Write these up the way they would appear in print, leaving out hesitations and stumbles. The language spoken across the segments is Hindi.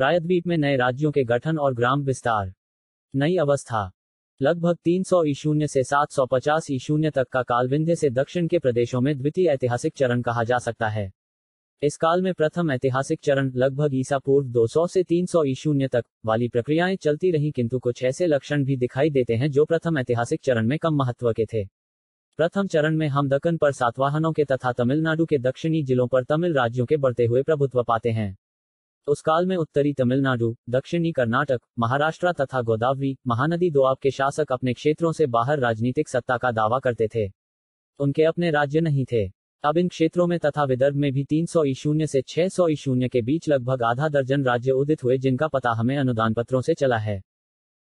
प्रायद्वीप में नए राज्यों के गठन और ग्राम विस्तार। नई अवस्था। लगभग 300 ईशून्य से 750 ईशून्य तक का काल विंध्य से दक्षिण के प्रदेशों में द्वितीय ऐतिहासिक चरण कहा जा सकता है। इस काल में प्रथम ऐतिहासिक चरण लगभग ईसा पूर्व 200 से 300 ईशून्य तक वाली प्रक्रियाएं चलती रहीं, किंतु कुछ ऐसे लक्षण भी दिखाई देते हैं जो प्रथम ऐतिहासिक चरण में कम महत्व के थे। प्रथम चरण में हम दक्कन पर सातवाहनों के तथा तमिलनाडु के दक्षिणी जिलों पर तमिल राज्यों के बढ़ते हुए प्रभुत्व पाते हैं। उस काल में उत्तरी तमिलनाडु, दक्षिणी कर्नाटक, महाराष्ट्र तथा गोदावरी महानदी दोआब के शासक अपने क्षेत्रों से बाहर राजनीतिक सत्ता का दावा करते थे। उनके अपने राज्य नहीं थे। अब इन क्षेत्रों में तथा विदर्भ में भी 300 ईशून्य से 600 ईशून्य के बीच लगभग आधा दर्जन राज्य उदित हुए, जिनका पता हमें अनुदान पत्रों से चला है।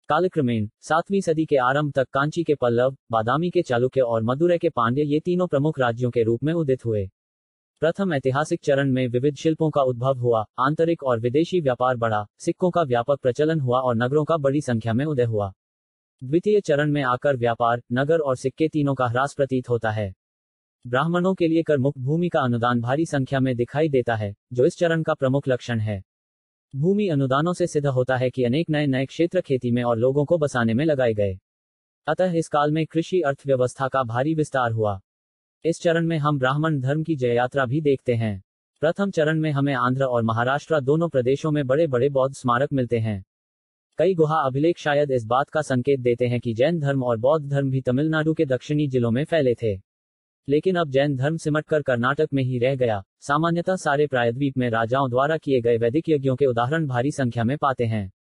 कालक्रमेण 7वीं सदी के आरंभ तक कांची के पल्लव, बादामी के चालुक्य और मदुरै के पांड्य ये तीनों प्रमुख राज्यों के रूप में उदित हुए। प्रथम ऐतिहासिक चरण में विविध शिल्पों का उद्भव हुआ, आंतरिक और विदेशी व्यापार बढ़ा, सिक्कों का व्यापक प्रचलन हुआ और नगरों का बड़ी संख्या में उदय हुआ। द्वितीय चरण में आकर व्यापार, नगर और सिक्के तीनों का ह्रास प्रतीत होता है। ब्राह्मणों के लिए कर मुक्त भूमि का अनुदान भारी संख्या में दिखाई देता है, जो इस चरण का प्रमुख लक्षण है। भूमि अनुदानों से सिद्ध होता है कि अनेक नए नए क्षेत्र खेती में और लोगों को बसाने में लगाए गए। अतः इस काल में कृषि अर्थव्यवस्था का भारी विस्तार हुआ। इस चरण में हम ब्राह्मण धर्म की जय यात्रा भी देखते हैं। प्रथम चरण में हमें आंध्र और महाराष्ट्र दोनों प्रदेशों में बड़े बड़े बौद्ध स्मारक मिलते हैं। कई गुहा अभिलेख शायद इस बात का संकेत देते हैं कि जैन धर्म और बौद्ध धर्म भी तमिलनाडु के दक्षिणी जिलों में फैले थे। लेकिन अब जैन धर्म सिमटकर कर्नाटक में ही रह गया। सामान्यतः सारे प्रायद्वीप में राजाओं द्वारा किए गए वैदिक यज्ञों के उदाहरण भारी संख्या में पाते हैं।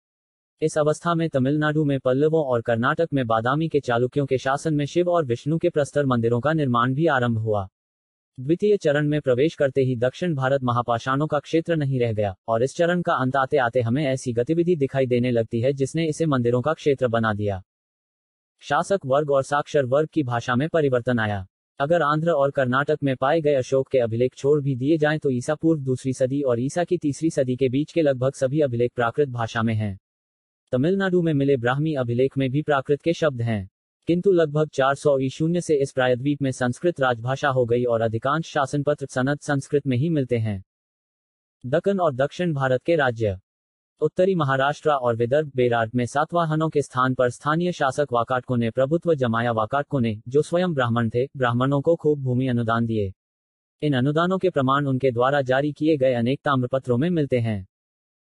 इस अवस्था में तमिलनाडु में पल्लवों और कर्नाटक में बादामी के चालुक्यों के शासन में शिव और विष्णु के प्रस्तर मंदिरों का निर्माण भी आरंभ हुआ। द्वितीय चरण में प्रवेश करते ही दक्षिण भारत महापाषाणों का क्षेत्र नहीं रह गया, और इस चरण का अंत आते आते हमें ऐसी गतिविधि दिखाई देने लगती है जिसने इसे मंदिरों का क्षेत्र बना दिया। शासक वर्ग और साक्षर वर्ग की भाषा में परिवर्तन आया। अगर आंध्र और कर्नाटक में पाए गए अशोक के अभिलेख छोड़ भी दिए जाएं तो ईसा पूर्व 2वीं सदी और ईसा की 3री सदी के बीच के लगभग सभी अभिलेख प्राकृत भाषा में हैं। तमिलनाडु में मिले ब्राह्मी अभिलेख में भी प्राकृत के शब्द हैं, किंतु लगभग 400 ईशून्य से इस प्रायद्वीप में संस्कृत राजभाषा हो गई और अधिकांश शासनपत्र सनद संस्कृत में ही मिलते हैं। दक्कन और दक्षिण भारत के राज्य। उत्तरी महाराष्ट्र और विदर्भ बेरार में सातवाहनों के स्थान पर स्थानीय शासक वाकाटकों ने प्रभुत्व जमाया। वाकाटकों ने, जो स्वयं ब्राह्मण थे, ब्राह्मणों को खूब भूमि अनुदान दिए। इन अनुदानों के प्रमाण उनके द्वारा जारी किए गए अनेक ताम्रपत्रों में मिलते हैं।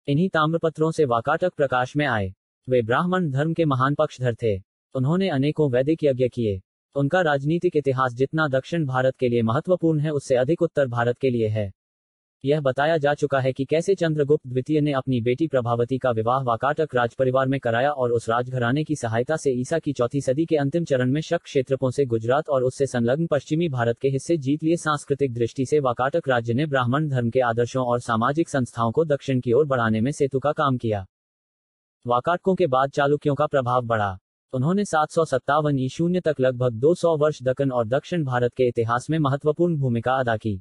इन्हीं ताम्रपत्रों से वाकाटक प्रकाश में आए। वे ब्राह्मण धर्म के महान पक्षधर थे। उन्होंने अनेकों वैदिक यज्ञ किए। उनका राजनीतिक इतिहास जितना दक्षिण भारत के लिए महत्वपूर्ण है, उससे अधिक उत्तर भारत के लिए है। यह बताया जा चुका है कि कैसे चंद्रगुप्त द्वितीय ने अपनी बेटी प्रभावती का विवाह वाकाटक राजपरिवार में कराया और उस राजघराने की सहायता से ईसा की 4वीं सदी के अंतिम चरण में शक क्षेत्रपों से गुजरात और उससे संलग्न पश्चिमी भारत के हिस्से जीत लिए। सांस्कृतिक दृष्टि से वाकाटक राज्य ने ब्राह्मण धर्म के आदर्शों और सामाजिक संस्थाओं को दक्षिण की ओर बढ़ाने में सेतु का काम किया। वाकाटकों के बाद चालुक्यों का प्रभाव बढ़ा। उन्होंने 757 ईशून्य तक लगभग 200 वर्ष दक्कन और दक्षिण भारत के इतिहास में महत्वपूर्ण भूमिका अदा की।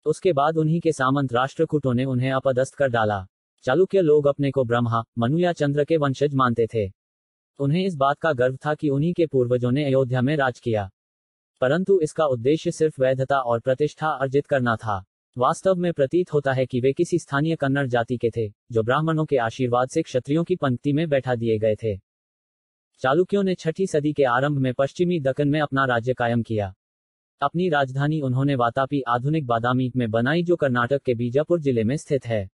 उसके बाद उन्हीं के सामंत राष्ट्रकूटों ने उन्हें अपदस्थ कर डाला। चालुक्य लोग अपने को ब्रह्मा, मनु या चंद्र के वंशज मानते थे। उन्हें इस बात का गर्व था कि उन्हीं के पूर्वजों ने अयोध्या में राज किया, परंतु इसका उद्देश्य सिर्फ वैधता और प्रतिष्ठा अर्जित करना था। वास्तव में प्रतीत होता है कि वे किसी स्थानीय कन्नड़ जाति के थे, जो ब्राह्मणों के आशीर्वाद से क्षत्रियों की पंक्ति में बैठा दिए गए थे। चालुक्यों ने 6ठी सदी के आरंभ में पश्चिमी दक्कन में अपना राज्य कायम किया। अपनी राजधानी उन्होंने वातापी, आधुनिक बादामी, में बनाई, जो कर्नाटक के बीजापुर जिले में स्थित है।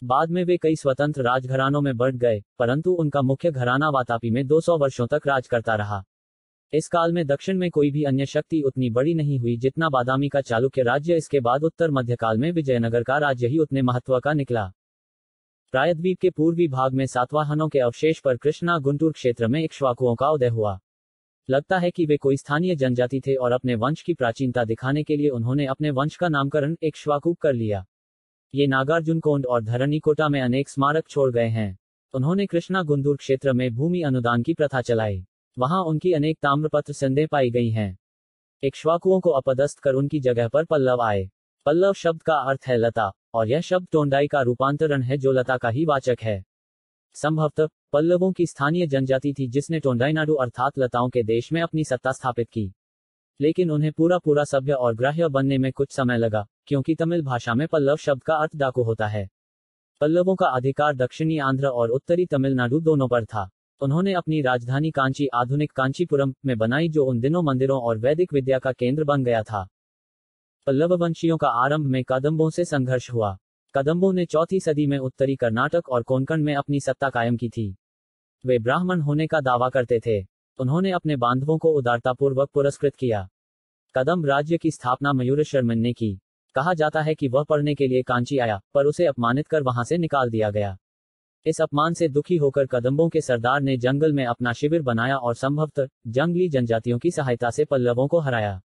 बाद में वे कई स्वतंत्र राजघरानों में बढ़ गए, परंतु उनका मुख्य घराना वातापी में 200 वर्षों तक राज करता रहा। इस काल में दक्षिण में कोई भी अन्य शक्ति उतनी बड़ी नहीं हुई जितना बादामी का चालुक्य राज्य। इसके बाद उत्तर मध्यकाल में विजयनगर का राज्य ही उतने महत्व का निकला। प्रायद्वीप के पूर्वी भाग में सातवाहनों के अवशेष पर कृष्णा गुंटूर क्षेत्र में इक्ष्वाकुओं का उदय हुआ। लगता है कि वे कोई स्थानीय जनजाति थे और अपने वंश की प्राचीनता दिखाने के लिए उन्होंने अपने वंश का नामकरण इक्ष्वाकु कर लिया। ये नागार्जुनकोंड और धरणीकोटा में अनेक स्मारक छोड़ गए हैं। उन्होंने कृष्णा गुंटूर क्षेत्र में भूमि अनुदान की प्रथा चलाई। वहां उनकी अनेक ताम्रपत्र संदेह पाई गई हैं। इक्ष्वाकुओं को अपदस्थ कर उनकी जगह पर पल्लव आए। पल्लव शब्द का अर्थ है लता, और यह शब्द टोंडाई का रूपांतरण है, जो लता का ही वाचक है। संभवतः पल्लवों की स्थानीय जनजाति थी जिसने टोंडाईनाडु अर्थात लताओं के देश में अपनी सत्ता स्थापित की। लेकिन उन्हें पूरा सभ्य और ग्राह्य बनने में कुछ समय लगा, क्योंकि तमिल भाषा में पल्लव शब्द का अर्थ डाकू होता है। पल्लवों का अधिकार दक्षिणी आंध्र और उत्तरी तमिलनाडु दोनों पर था। उन्होंने अपनी राजधानी कांची, आधुनिक कांचीपुरम, में बनाई, जो उन दिनों मंदिरों और वैदिक विद्या का केंद्र बन गया था। पल्लव वंशियों का आरंभ में कदंबों से संघर्ष हुआ। कदंबों ने 4वीं सदी में उत्तरी कर्नाटक और कोंकण में अपनी सत्ता कायम की थी। वे ब्राह्मण होने का दावा करते थे। उन्होंने अपने बांधवों को उदारतापूर्वक पुरस्कृत किया। कदंब राज्य की स्थापना मयूरशर्मन ने की। कहा जाता है कि वह पढ़ने के लिए कांची आया, पर उसे अपमानित कर वहां से निकाल दिया गया। इस अपमान से दुखी होकर कदंबों के सरदार ने जंगल में अपना शिविर बनाया और संभवतः जंगली जनजातियों की सहायता से पल्लवों को हराया।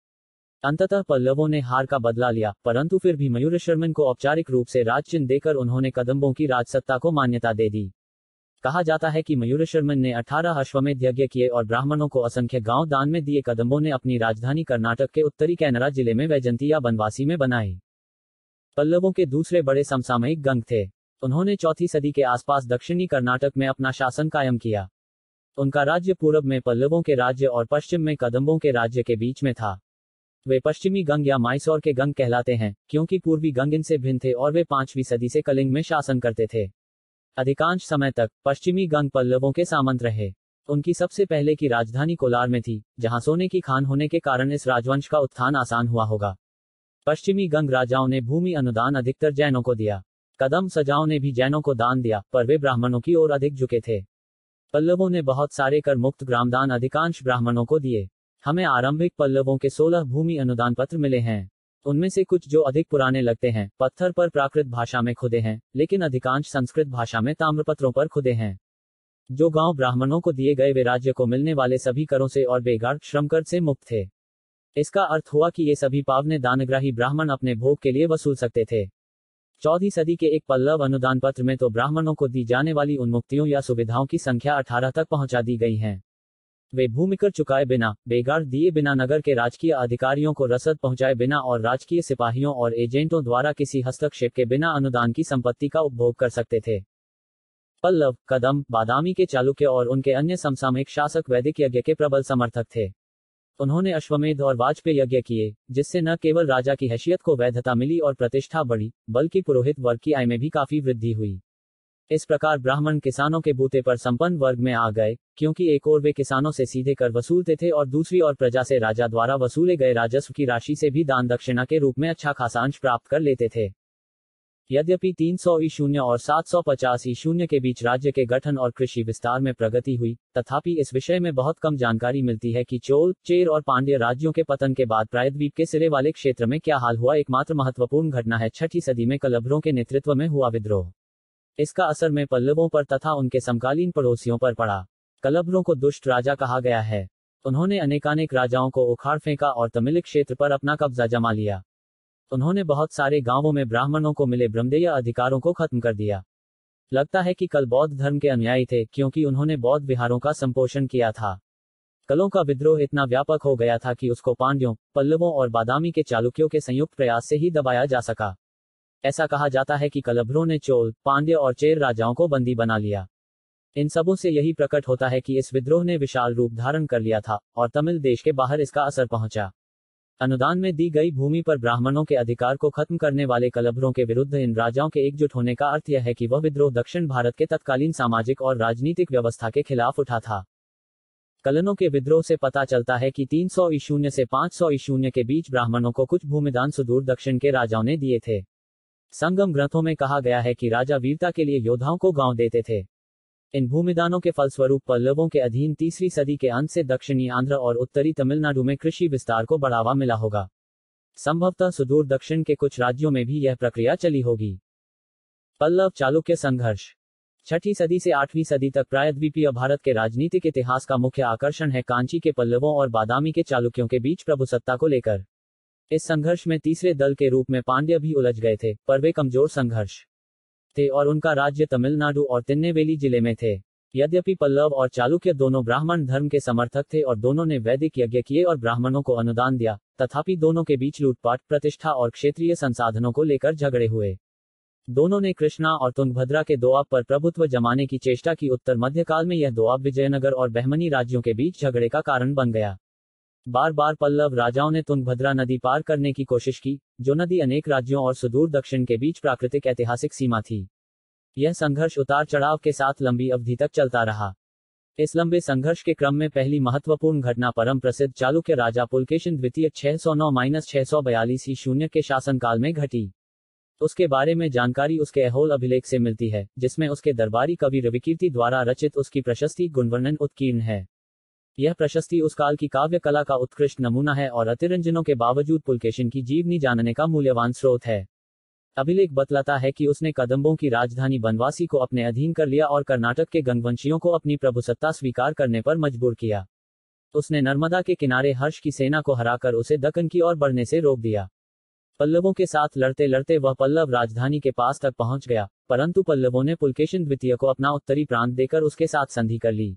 अंततः पल्लवों ने हार का बदला लिया, परंतु फिर भी मयूरशर्मन को औपचारिक रूप से राजचिन्ह देकर उन्होंने कदंबों की राजसत्ता को मान्यता दे दी। कहा जाता है कि मयूरशर्मन ने 18 अश्वमेध यज्ञ किए और ब्राह्मणों को असंख्य गांव दान में दिए। कदंबों ने अपनी राजधानी कर्नाटक के उत्तरी कैनरा जिले में वैजंतिया बनवासी में बनाई। पल्लवों के दूसरे बड़े समसामयिक गंग थे। उन्होंने 4वीं सदी के आसपास दक्षिणी कर्नाटक में अपना शासन कायम किया। उनका राज्य पूर्व में पल्लवों के राज्य और पश्चिम में कदंबों के राज्य के बीच में था। वे पश्चिमी गंग या माइसौर के गंग कहलाते हैं, क्योंकि पूर्वी गंग इनसे भिन्न थे और वे 5वीं सदी से कलिंग में शासन करते थे। अधिकांश समय तक पश्चिमी गंग पल्लवों के सामंत रहे। उनकी सबसे पहले की राजधानी कोलार में थी, जहां सोने की खान होने के कारण इस राजवंश का उत्थान आसान हुआ होगा। पश्चिमी गंग राजाओं ने भूमि अनुदान अधिकतर जैनों को दिया। कदम सजाओं ने भी जैनों को दान दिया, पर वे ब्राह्मणों की ओर अधिक झुके थे। पल्लवों ने बहुत सारे कर मुक्त ग्रामदान अधिकांश ब्राह्मणों को दिए। हमें आरंभिक पल्लवों के 16 भूमि अनुदान पत्र मिले हैं। उनमें से कुछ, जो अधिक पुराने लगते हैं, पत्थर पर प्राकृत भाषा में खुदे हैं, लेकिन अधिकांश संस्कृत भाषा में ताम्रपत्रों पर खुदे हैं। जो गांव ब्राह्मणों को दिए गए वे राज्य को मिलने वाले सभी करों से और बेगार श्रमकर से मुक्त थे। इसका अर्थ हुआ कि ये सभी पावने दानग्राही ब्राह्मण अपने भोग के लिए वसूल सकते थे। 14वीं सदी के एक पल्लव अनुदान पत्र में तो ब्राह्मणों को दी जाने वाली उन्मुक्तियों या सुविधाओं की संख्या 18 तक पहुंचा दी गई है। वे भूमिकर चुकाए बिना, बेगार दिए बिना, नगर के राजकीय अधिकारियों को रसद पहुंचाए बिना और राजकीय सिपाहियों और एजेंटों द्वारा किसी हस्तक्षेप के बिना अनुदान की संपत्ति का उपभोग कर सकते थे। पल्लव, कदम, बादामी के चालुक्य और उनके अन्य समसामयिक शासक वैदिक यज्ञ के प्रबल समर्थक थे। उन्होंने अश्वमेध और वाजपेय यज्ञ किए, जिससे न केवल राजा की हैसियत को वैधता मिली और प्रतिष्ठा बढ़ी, बल्कि पुरोहित वर्ग की आय में भी काफी वृद्धि हुई। इस प्रकार ब्राह्मण किसानों के बूते पर संपन्न वर्ग में आ गए, क्योंकि एक ओर वे किसानों से सीधे कर वसूलते थे और दूसरी ओर प्रजा से राजा द्वारा वसूले गए राजस्व की राशि से भी दान दक्षिणा के रूप में अच्छा खासा अंश प्राप्त कर लेते थे। यद्यपि 300 ईशून्य और 750 ईशून्य के बीच राज्य के गठन और कृषि विस्तार में प्रगति हुई, तथापि इस विषय में बहुत कम जानकारी मिलती है कि चोल, चेर और पांड्य राज्यों के पतन के बाद प्रायद्वीप के सिरे वाले क्षेत्र में क्या हाल हुआ। एकमात्र महत्वपूर्ण घटना है 6वीं सदी में कलभरों के नेतृत्व में हुआ विद्रोह। इसका असर में पल्लवों पर तथा उनके समकालीन पड़ोसियों पर पड़ा। कलभरों को दुष्ट राजा कहा गया है। उन्होंने अनेकानेक राजाओं को उखाड़ फेंका और तमिलिक क्षेत्र पर अपना कब्जा जमा लिया। उन्होंने बहुत सारे गांवों में ब्राह्मणों को मिले ब्रह्मदेय अधिकारों को खत्म कर दिया। लगता है कि कल बौद्ध धर्म के अनुयायी थे, क्योंकि उन्होंने बौद्ध विहारों का संपोषण किया था। कलों का विद्रोह इतना व्यापक हो गया था कि उसको पांड्यों, पल्लवों और बादामी के चालुक्यों के संयुक्त प्रयास से ही दबाया जा सका। ऐसा कहा जाता है कि कलभरों ने चोल, पांड्य और चेर राजाओं को बंदी बना लिया। इन सबों से यही प्रकट होता है कि इस विद्रोह ने विशाल रूप धारण कर लिया था और तमिल देश के बाहर इसका असर पहुंचा। अनुदान में दी गई भूमि पर ब्राह्मणों के अधिकार को खत्म करने वाले कलभरों के विरुद्ध इन राजाओं के एकजुट होने का अर्थ यह है कि वह विद्रोह दक्षिण भारत के तत्कालीन सामाजिक और राजनीतिक व्यवस्था के खिलाफ उठा था। कलनों के विद्रोह से पता चलता है कि 300 ईशून्य से 500 ईशून्य के बीच ब्राह्मणों को कुछ भूमिदान सुदूर दक्षिण के राजाओं ने दिए थे। संगम ग्रंथों में कहा गया है कि राजा वीरता के लिए योद्धाओं को गांव देते थे। इन भूमिदानों के फलस्वरूप पल्लवों के अधीन 3वीं सदी के अंत से दक्षिणी आंध्र और उत्तरी तमिलनाडु में कृषि विस्तार को बढ़ावा मिला होगा। संभवतः सुदूर दक्षिण के कुछ राज्यों में भी यह प्रक्रिया चली होगी। पल्लव चालुक्य संघर्ष 6वीं सदी से 8वीं सदी तक प्रायद्वीपीय भारत के राजनीतिक इतिहास का मुख्य आकर्षण है कांची के पल्लवों और बादामी के चालुक्यों के बीच प्रभुसत्ता को लेकर। इस संघर्ष में तीसरे दल के रूप में पांड्य भी उलझ गए थे, पर वे कमजोर संघर्ष थे और उनका राज्य तमिलनाडु और तिन्नेवेली जिले में थे। यद्यपि पल्लव और चालुक्य दोनों ब्राह्मण धर्म के समर्थक थे और दोनों ने वैदिक यज्ञ किए और ब्राह्मणों को अनुदान दिया, तथापि दोनों के बीच लूटपाट, प्रतिष्ठा और क्षेत्रीय संसाधनों को लेकर झगड़े हुए। दोनों ने कृष्णा और तुंगभद्रा के दोआब पर प्रभुत्व जमाने की चेष्टा की। उत्तर मध्यकाल में यह दोआब विजयनगर और बहमनी राज्यों के बीच झगड़े का कारण बन गया। बार बार पल्लव राजाओं ने तुंगभद्रा नदी पार करने की कोशिश की, जो नदी अनेक राज्यों और सुदूर दक्षिण के बीच प्राकृतिक ऐतिहासिक सीमा थी। यह संघर्ष उतार चढ़ाव के साथ लंबी अवधि तक चलता रहा। इस लंबे संघर्ष के क्रम में पहली महत्वपूर्ण घटना परम प्रसिद्ध चालुक्य राजा पुलकेशिन द्वितीय 609-642 ईशून्य के शासनकाल में घटी। उसके बारे में जानकारी उसके ऐहोल अभिलेख से मिलती है, जिसमें उसके दरबारी कवि रविकीर्ति द्वारा रचित उसकी प्रशस्ति गुणवर्णन उत्कीर्ण है। यह प्रशस्ति उस काल की काव्य कला का उत्कृष्ट नमूना है और अतिरंजनों के बावजूद पुलकेशिन की जीवनी जानने का मूल्यवान स्रोत है। अभिलेख बतलाता है कि उसने कदंबों की राजधानी बनवासी को अपने अधीन कर लिया और कर्नाटक के गंगवंशियों को अपनी प्रभुसत्ता स्वीकार करने पर मजबूर किया। उसने नर्मदा के किनारे हर्ष की सेना को हराकर उसे दक्कन की ओर बढ़ने से रोक दिया। पल्लवों के साथ लड़ते लड़ते वह पल्लव राजधानी के पास तक पहुंच गया, परंतु पल्लवों ने पुलकेशिन द्वितीय को अपना उत्तरी प्रांत देकर उसके साथ संधि कर ली।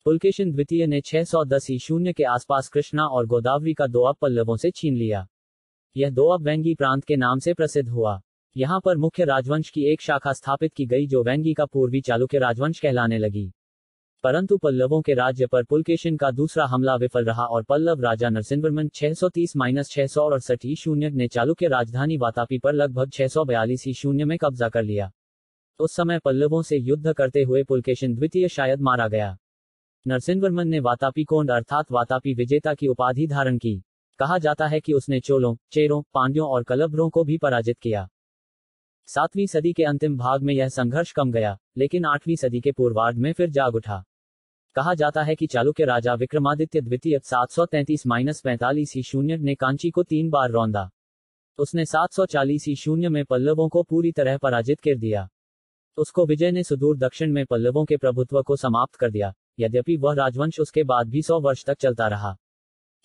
पुलकेशिन द्वितीय ने 610 ईशून्य के आसपास कृष्णा और गोदावरी का दोअब पल्लवों से छीन लिया। यह दोअब वैंगी प्रांत के नाम से प्रसिद्ध हुआ। यहाँ पर मुख्य राजवंश की एक शाखा स्थापित की गई जो वैंगी का पूर्वी चालुक्य राजवंश कहलाने लगी। परंतु पल्लवों के राज्य पर पुलकेशिन का दूसरा हमला विफल रहा और पल्लव राजा नरसिंहवर्मन 630-668 ईशून्य ने चालुक्य राजधानी वातापी पर लगभग 642 ईशून्य में कब्जा कर लिया। उस समय पल्लवों से युद्ध करते हुए पुलकेशिन द्वितीय शायद मारा गया। नरसिंहवर्मन ने वातापी कोंड अर्थात वातापी विजेता की उपाधि धारण की। कहा जाता है कि उसने चोलों, चेरों, पांड्यों और कलब्रों को भी पराजित किया। 7वीं सदी के अंतिम भाग में यह संघर्ष कम गया, लेकिन 8वीं सदी के पूर्वार्ध में फिर जाग उठा। कहा जाता है कि चालुक्य राजा विक्रमादित्य द्वितीय 733-45 ईशून्य ने कांची को 3 बार रौंदा। उसने 740 ईशून्य में पल्लवों को पूरी तरह पराजित कर दिया। उसको विजय ने सुदूर दक्षिण में पल्लवों के प्रभुत्व को समाप्त कर दिया। यद्यपि वह राजवंश उसके बाद भी 100 वर्ष तक चलता रहा,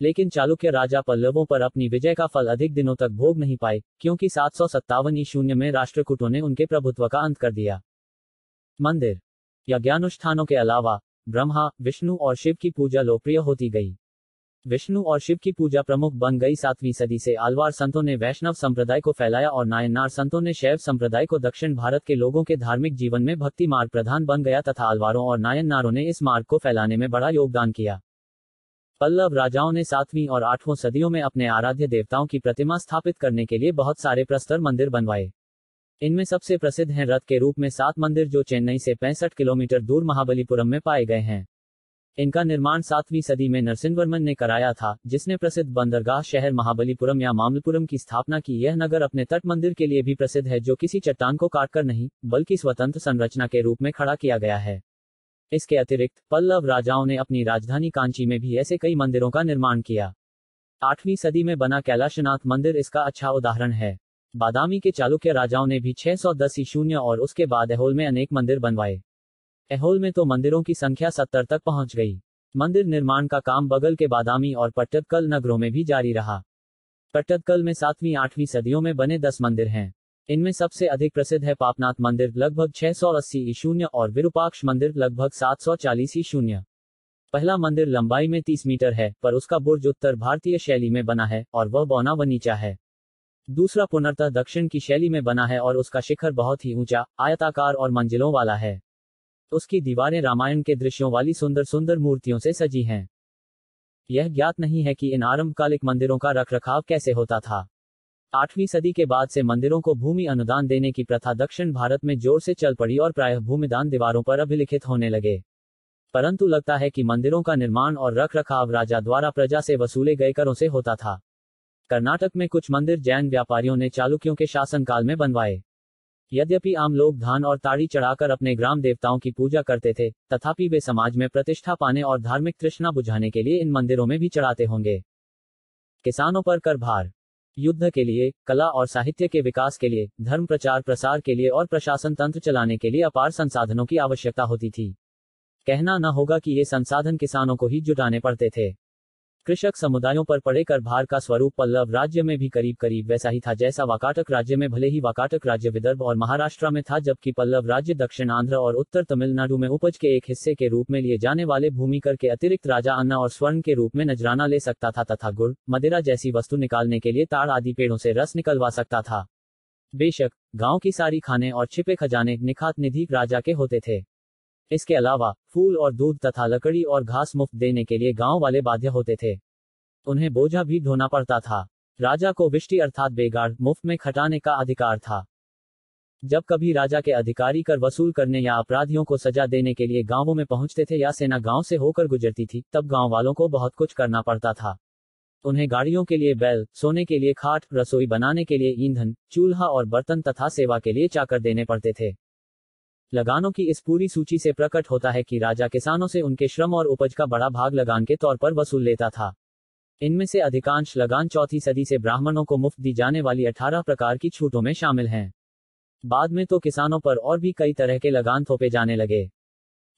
लेकिन चालुक्य राजा पल्लवों पर अपनी विजय का फल अधिक दिनों तक भोग नहीं पाए, क्योंकि 757 ईशून्य में राष्ट्रकूटों ने उनके प्रभुत्व का अंत कर दिया। मंदिर यज्ञानुष्ठानों के अलावा ब्रह्मा, विष्णु और शिव की पूजा लोकप्रिय होती गई। विष्णु और शिव की पूजा प्रमुख बन गई। 7वीं सदी से आलवार संतों ने वैष्णव संप्रदाय को फैलाया और नायननार संतों ने शैव संप्रदाय को दक्षिण भारत के लोगों के धार्मिक जीवन में भक्ति मार्ग प्रधान बन गया तथा आलवारों और नायननारों ने इस मार्ग को फैलाने में बड़ा योगदान किया। पल्लव राजाओं ने 7वीं और 8वीं सदियों में अपने आराध्य देवताओं की प्रतिमा स्थापित करने के लिए बहुत सारे प्रस्तर मंदिर बनवाए। इनमें सबसे प्रसिद्ध हैं रथ के रूप में 7 मंदिर जो चेन्नई से 65 किलोमीटर दूर महाबलीपुरम में पाए गए हैं। इनका निर्माण 7वीं सदी में नरसिंहवर्मन ने कराया था, जिसने प्रसिद्ध बंदरगाह शहर महाबलीपुरम या मामल्लपुरम की स्थापना की। यह नगर अपने तट मंदिर के लिए भी प्रसिद्ध है, जो किसी चट्टान को काटकर नहीं, बल्कि स्वतंत्र संरचना के रूप में खड़ा किया गया है। इसके अतिरिक्त पल्लव राजाओं ने अपनी राजधानी कांची में भी ऐसे कई मंदिरों का निर्माण किया। 8वीं सदी में बना कैलाशनाथ मंदिर इसका अच्छा उदाहरण है। बादामी के चालुक्य राजाओं ने भी 610 ईशून्य और उसके बाद ऐहोल में अनेक मंदिर बनवाए। ऐहोल में तो मंदिरों की संख्या 70 तक पहुंच गई। मंदिर निर्माण का काम बगल के बादामी और पट्टदकल नगरों में भी जारी रहा। पट्टदकल में 7वीं 8वीं सदियों में बने 10 मंदिर हैं। इनमें सबसे अधिक प्रसिद्ध है पापनाथ मंदिर लगभग 680 ईशून्य और विरूपाक्ष मंदिर लगभग 740 ईशून्य। पहला मंदिर लंबाई में 30 मीटर है, पर उसका बुर्ज उत्तर भारतीय शैली में बना है और वह बौना व नीचा है। दूसरा पुनर्तः दक्षिण की शैली में बना है और उसका शिखर बहुत ही ऊंचा, आयताकार और मंजिलों वाला है। उसकी दीवारें रामायण के दृश्यों वाली सुंदर सुंदर मूर्तियों से सजी हैं। यह ज्ञात नहीं है कि इन आरंभकालिक मंदिरों का रखरखाव कैसे होता था। 8वीं सदी के बाद से मंदिरों को भूमि अनुदान देने की प्रथा दक्षिण भारत में जोर से चल पड़ी और प्रायः भूमिदान दीवारों पर अभिलिखित होने लगे। परंतु लगता है कि मंदिरों का निर्माण और रखरखाव राजा द्वारा प्रजा से वसूले गए करों से होता था। कर्नाटक में कुछ मंदिर जैन व्यापारियों ने चालुक्यों के शासनकाल में बनवाए। यद्यपि आम लोग धान और ताड़ी चढ़ाकर अपने ग्राम देवताओं की पूजा करते थे, तथापि वे समाज में प्रतिष्ठा पाने और धार्मिक तृष्णा बुझाने के लिए इन मंदिरों में भी चढ़ाते होंगे। किसानों पर कर भार। युद्ध के लिए, कला और साहित्य के विकास के लिए, धर्म प्रचार प्रसार के लिए और प्रशासन तंत्र चलाने के लिए अपार संसाधनों की आवश्यकता होती थी। कहना न होगा कि ये संसाधन किसानों को ही जुटाने पड़ते थे। कृषक समुदायों पर पड़े कर भार का स्वरूप पल्लव राज्य में भी करीब करीब वैसा ही था जैसा वाकाटक राज्य में, भले ही वाकाटक राज्य विदर्भ और महाराष्ट्र में था, जबकि पल्लव राज्य दक्षिण आंध्र और उत्तर तमिलनाडु में उपज के एक हिस्से के रूप में लिए जाने वाले भूमि कर के अतिरिक्त राजा अन्न और स्वर्ण के रूप में नजराना ले सकता था तथा गुड़, मदिरा जैसी वस्तु निकालने के लिए ताड़ आदि पेड़ों से रस निकलवा सकता था। बेशक गांव की सारी खाने और छिपे खजाने निखात निधि राजा के होते थे। इसके अलावा फूल और दूध तथा लकड़ी और घास मुफ्त देने के लिए गांव वाले बाध्य होते थे। उन्हें बोझा भी ढोना पड़ता था। राजा को विष्टि अर्थात बेगाड़ मुफ्त में खटाने का अधिकार था। जब कभी राजा के अधिकारी कर वसूल करने या अपराधियों को सजा देने के लिए गांवों में पहुंचते थे या सेना गांव से होकर गुजरती थी, तब गांव वालों को बहुत कुछ करना पड़ता था। उन्हें गाड़ियों के लिए बैल, सोने के लिए खाट, रसोई बनाने के लिए ईंधन, चूल्हा और बर्तन तथा सेवा के लिए चाकर देने पड़ते थे। लगानों की इस पूरी सूची से प्रकट होता है कि राजा किसानों से उनके श्रम और उपज का बड़ा भाग लगान के तौर पर वसूल लेता था। इनमें से अधिकांश लगान 4वीं सदी से ब्राह्मणों को मुफ्त दी जाने वाली 18 प्रकार की छूटों में शामिल हैं। बाद में तो किसानों पर और भी कई तरह के लगान थोपे जाने लगे।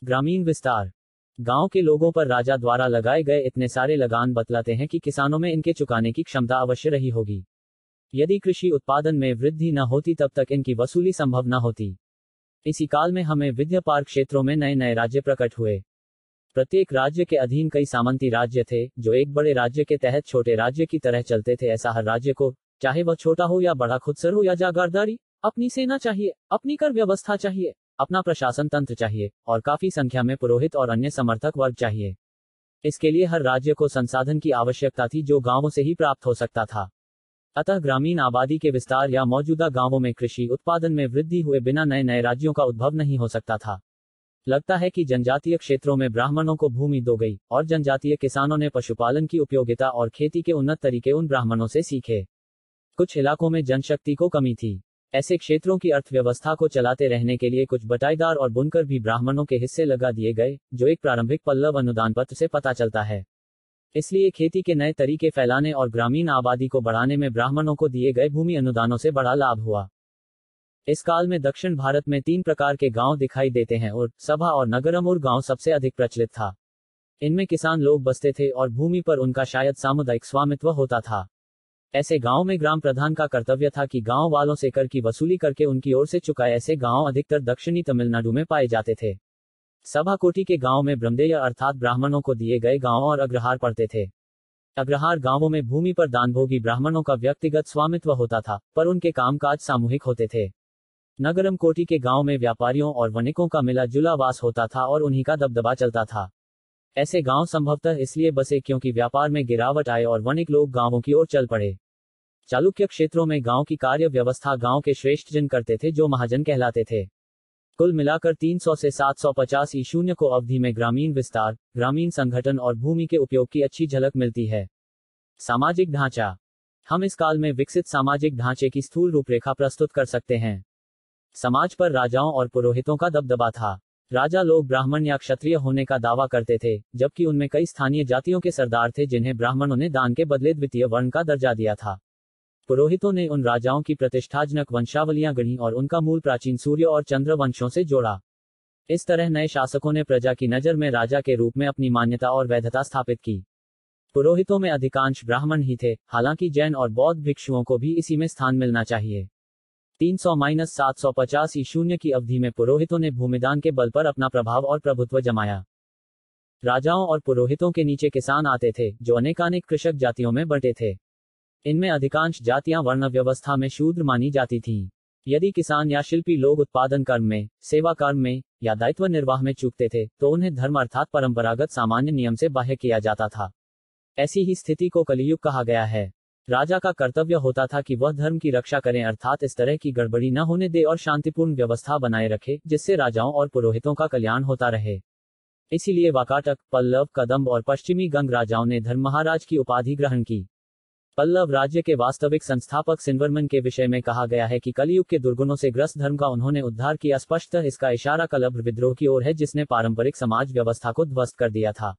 ग्रामीण विस्तार। गांव के लोगों पर राजा द्वारा लगाए गए इतने सारे लगान बतलाते हैं कि किसानों में इनके चुकाने की क्षमता अवश्य रही होगी। यदि कृषि उत्पादन में वृद्धि न होती तब तक इनकी वसूली संभव न होती। इसी काल में हमें विद्यापार क्षेत्रों में नए नए राज्य प्रकट हुए। प्रत्येक राज्य के अधीन कई सामंती राज्य थे, जो एक बड़े राज्य के तहत छोटे राज्य की तरह चलते थे। ऐसा हर राज्य को, चाहे वह छोटा हो या बड़ा, खुदसर हो या जागीरदारी, अपनी सेना चाहिए, अपनी कर व्यवस्था चाहिए, अपना प्रशासन तंत्र चाहिए, और काफी संख्या में पुरोहित और अन्य समर्थक वर्ग चाहिए। इसके लिए हर राज्य को संसाधन की आवश्यकता थी, जो गांवों से ही प्राप्त हो सकता था। अतः ग्रामीण आबादी के विस्तार या मौजूदा गांवों में कृषि उत्पादन में वृद्धि हुए बिना नए नए राज्यों का उद्भव नहीं हो सकता था। लगता है कि जनजातीय क्षेत्रों में ब्राह्मणों को भूमि दो गई, और जनजातीय किसानों ने पशुपालन की उपयोगिता और खेती के उन्नत तरीके उन ब्राह्मणों से सीखे। कुछ इलाकों में जनशक्ति को कमी थी। ऐसे क्षेत्रों की अर्थव्यवस्था को चलाते रहने के लिए कुछ बटाईदार और बुनकर भी ब्राह्मणों के हिस्से लगा दिए गए, जो एक प्रारंभिक पल्लव अनुदान पत्र से पता चलता है। इसलिए खेती के नए तरीके फैलाने और ग्रामीण आबादी को बढ़ाने में ब्राह्मणों को दिए गए भूमि अनुदानों से बड़ा लाभ हुआ। इस काल में दक्षिण भारत में 3 प्रकार के गांव दिखाई देते हैं। उर, सभा और नगरम। उर गांव सबसे अधिक प्रचलित था। इनमें किसान लोग बसते थे और भूमि पर उनका शायद सामुदायिक स्वामित्व होता था। ऐसे गांव में ग्राम प्रधान का कर्तव्य था कि गांव वालों से कर की वसूली करके उनकी ओर से चुकाए। ऐसे गांव अधिकतर दक्षिणी तमिलनाडु में पाए जाते थे। सभा कोटि के गांव में ब्रह्मदेय अर्थात ब्राह्मणों को दिए गए गांव और अग्रहार पड़ते थे। अग्रहार गांवों में भूमि पर दानभोगी ब्राह्मणों का व्यक्तिगत स्वामित्व होता था, पर उनके कामकाज सामूहिक होते थे। नगरम कोटि के गांव में व्यापारियों और वणिकों का मिला जुला वास होता था और उन्हीं का दबदबा चलता था। ऐसे गांव संभवतः इसलिए बसे क्योंकि व्यापार में गिरावट आए और वणिक लोग गांवों की ओर चल पड़े। चालुक्य क्षेत्रों में गांव की कार्य व्यवस्था गांव के श्रेष्ठ जन करते थे, जो महाजन कहलाते थे। कुल मिलाकर 300 से 750 ईशून्य को अवधि में ग्रामीण विस्तार, ग्रामीण संगठन और भूमि के उपयोग की अच्छी झलक मिलती है। सामाजिक ढांचा। हम इस काल में विकसित सामाजिक ढांचे की स्थूल रूपरेखा प्रस्तुत कर सकते हैं। समाज पर राजाओं और पुरोहितों का दबदबा था। राजा लोग ब्राह्मण या क्षत्रिय होने का दावा करते थे, जबकि उनमें कई स्थानीय जातियों के सरदार थे जिन्हें ब्राह्मणों ने दान के बदले द्वितीय वर्ण का दर्जा दिया था। पुरोहितों ने उन राजाओं की प्रतिष्ठाजनक वंशावलियां गढ़ी और उनका मूल प्राचीन सूर्य और चंद्र वंशों से जोड़ा। इस तरह नए शासकों ने प्रजा की नजर में राजा के रूप में अपनी मान्यता और वैधता स्थापित की। पुरोहितों में अधिकांश ब्राह्मण ही थे, हालांकि जैन और बौद्ध भिक्षुओं को भी इसी में स्थान मिलना चाहिए। 300-750 ईशून्य की अवधि में पुरोहितों ने भूमिदान के बल पर अपना प्रभाव और प्रभुत्व जमाया। राजाओं और पुरोहितों के नीचे किसान आते थे, जो अनेकानेक कृषक जातियों में बंटे थे। इनमें अधिकांश जातियां वर्ण व्यवस्था में शूद्र मानी जाती थीं। यदि किसान या शिल्पी लोग उत्पादन कर्म में, सेवा कर्म में या दायित्व निर्वाह में चूकते थे, तो उन्हें धर्म अर्थात परंपरागत सामान्य नियम से बाह्य किया जाता था। ऐसी ही स्थिति को कलियुग कहा गया है। राजा का कर्तव्य होता था कि वह धर्म की रक्षा करें, अर्थात इस तरह की गड़बड़ी न होने दे और शांतिपूर्ण व्यवस्था बनाए रखे, जिससे राजाओं और पुरोहितों का कल्याण होता रहे। इसीलिए वाकाटक, पल्लव, कदंब और पश्चिमी गंग राजाओं ने धर्म महाराज की उपाधि ग्रहण की। पल्लव राज्य के वास्तविक संस्थापक सिंवर्मन के विषय में कहा गया है कि कलियुग के दुर्गुणों से ग्रस्त धर्म का उन्होंने उद्धार किया। स्पष्टतः इसका इशारा कलभ विद्रोह की ओर है, जिसने पारंपरिक समाज व्यवस्था को ध्वस्त कर दिया था।